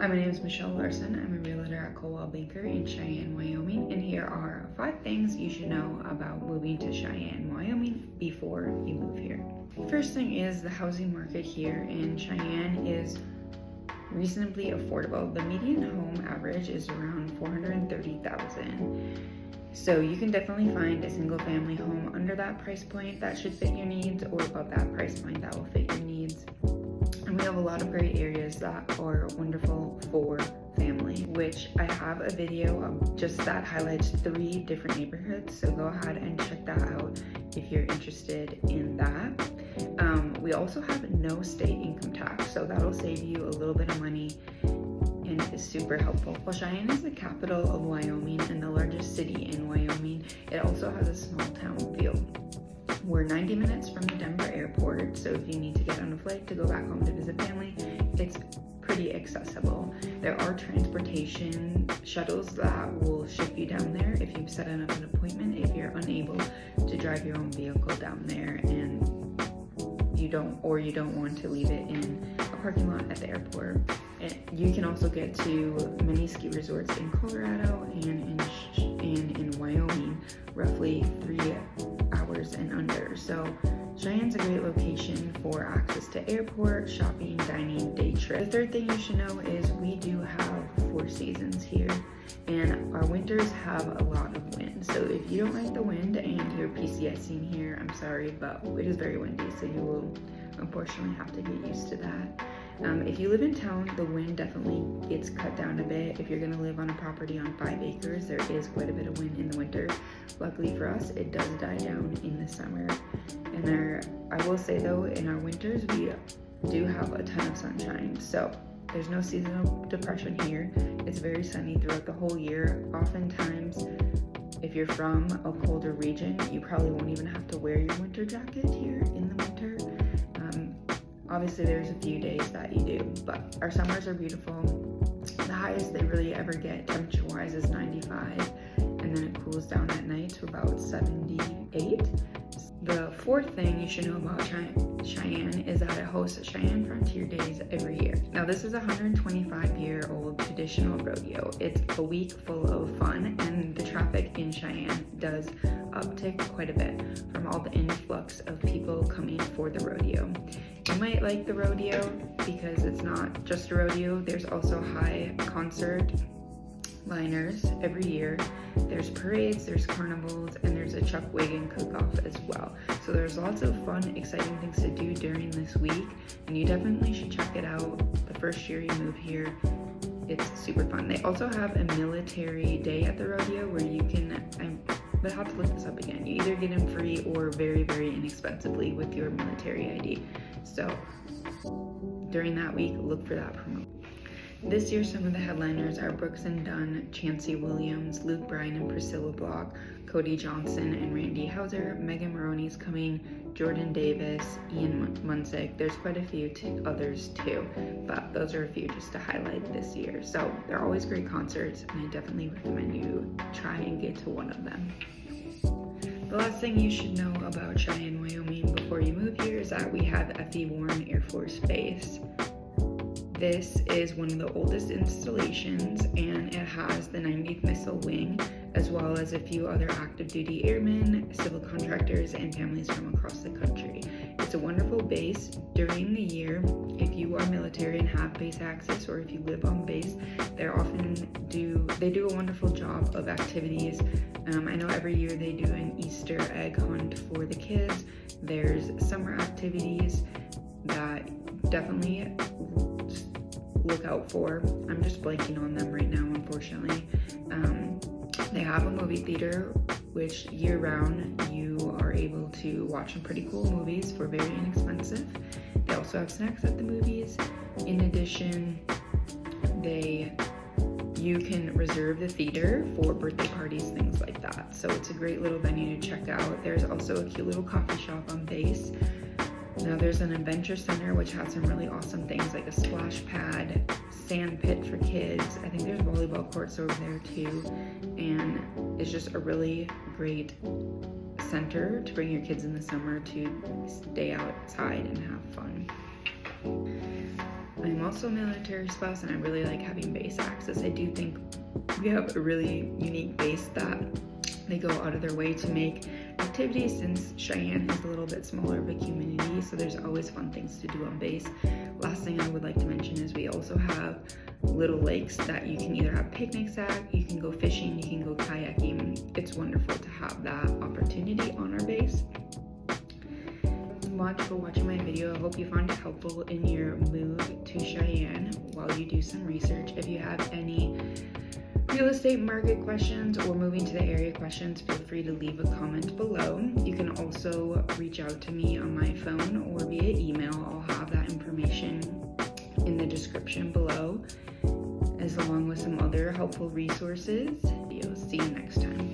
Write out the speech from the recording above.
Hi, my name is Michele Larson. I'm a realtor at Coldwell in Cheyenne, Wyoming, and here are 5 things you should know about moving to Cheyenne, Wyoming before you move here. First thing is the housing market here in Cheyenne is reasonably affordable. The median home average is around $430,000. So you can definitely find a single family home under that price point that should fit your needs, or above that price point that will fit your needs. And we have a lot of great areas that are wonderful for family, which I have a video of just that highlights 3 different neighborhoods. So go ahead and check that out if you're interested in that. We also have no state income tax, so that'll save you a little bit of money and is super helpful. While Cheyenne is the capital of Wyoming and the largest city in Wyoming, it also has a small town feel. We're 90 minutes from the Denver airport, so if you need to get on a flight to go back home to visit family, it's pretty accessible. There are transportation shuttles that will ship you down there if you've set up an appointment, if you're unable to drive your own vehicle down there and you don't want to leave it in a parking lot at the airport. You can also get to many ski resorts in Colorado and in Wyoming, roughly 3 hours and under. So Cheyenne's a great location for access to airport, shopping, dining, day trip. The 3rd thing you should know is we do have 4 seasons here, and our winters have a lot of wind. So if you don't like the wind and you're PCSing here, I'm sorry, but it is very windy, so you will unfortunately have to get used to that. If you live in town, the wind definitely gets cut down a bit. If you're going to live on a property on 5 acres, there is quite a bit of wind in the winter. Luckily for us, it does die down in the summer. And I will say though, in our winters, we do have a ton of sunshine. So there's no seasonal depression here. It's very sunny throughout the whole year. Oftentimes, if you're from a colder region, you probably won't even have to wear your winter jacket here in the winter. Obviously, there's a few days that you do, but our summers are beautiful. The highest they really ever get temperature-wise is 95, and then it cools down at night to about 78. The 4th thing you should know about Cheyenne is that it hosts Cheyenne Frontier Days every year. Now, this is a 125-year-old traditional rodeo. It's a week full of fun, and the traffic in Cheyenne does uptick quite a bit from all the influx of people coming for the rodeo. You might like the rodeo because it's not just a rodeo. There's also high concert liners every year. There's parades, there's carnivals, and there's a chuck wagon cook-off as well. So there's lots of fun, exciting things to do during this week, and you definitely should check it out the first year you move here. It's super fun. They also have a military day at the rodeo where you can, but I have to look this up again. You either get in free or very, very inexpensively with your military ID. So during that week, look for that promotion. This year, some of the headliners are Brooks and Dunn, Chancey Williams, Luke Bryan and Priscilla Block, Cody Johnson and Randy Hauser, Megan Maroney's coming, Jordan Davis, Ian Munsick. There's quite a few others too, but those are a few just to highlight this year. So they're always great concerts, and I definitely recommend you try and get to one of them. The last thing you should know about Cheyenne, Wyoming before you move here is that we have F.E. Warren Air Force Base. This is one of the oldest installations, and it has the 90th Missile Wing, as well as a few other active duty airmen, civil contractors, and families from across the country. It's a wonderful base. During the year, if you are military and have base access, or if you live on base, they do a wonderful job of activities. I know every year they do an Easter egg hunt for the kids. There's summer activities that definitely look out for. I'm just blanking on them right now, unfortunately. They have a movie theater, which year-round you are able to watch some pretty cool movies for very inexpensive. They also have snacks at the movies. In addition, you can reserve the theater for birthday parties, things like that. So it's a great little venue to check out. There's also a cute little coffee shop on base. Now there's an adventure center which has some really awesome things like a splash pad, sand pit for kids. I think there's volleyball courts over there too, and it's just a really great center to bring your kids in the summer to stay outside and have fun. I'm also a military spouse and I really like having base access. I do think we have a really unique base that they go out of their way to make activities, since Cheyenne is a little bit smaller of a community, so there's always fun things to do on base. Last thing I would like to mention is we also have little lakes that you can either have picnics at, you can go fishing, you can go kayaking. It's wonderful to have that opportunity on our base. Much for watching my video. I hope you found it helpful in your move to Cheyenne while you do some research. If you have any real estate market questions or moving to the area questions, feel free to leave a comment below. You can also reach out to me on my phone or via email. I'll have that information in the description below, as along with some other helpful resources. See you next time.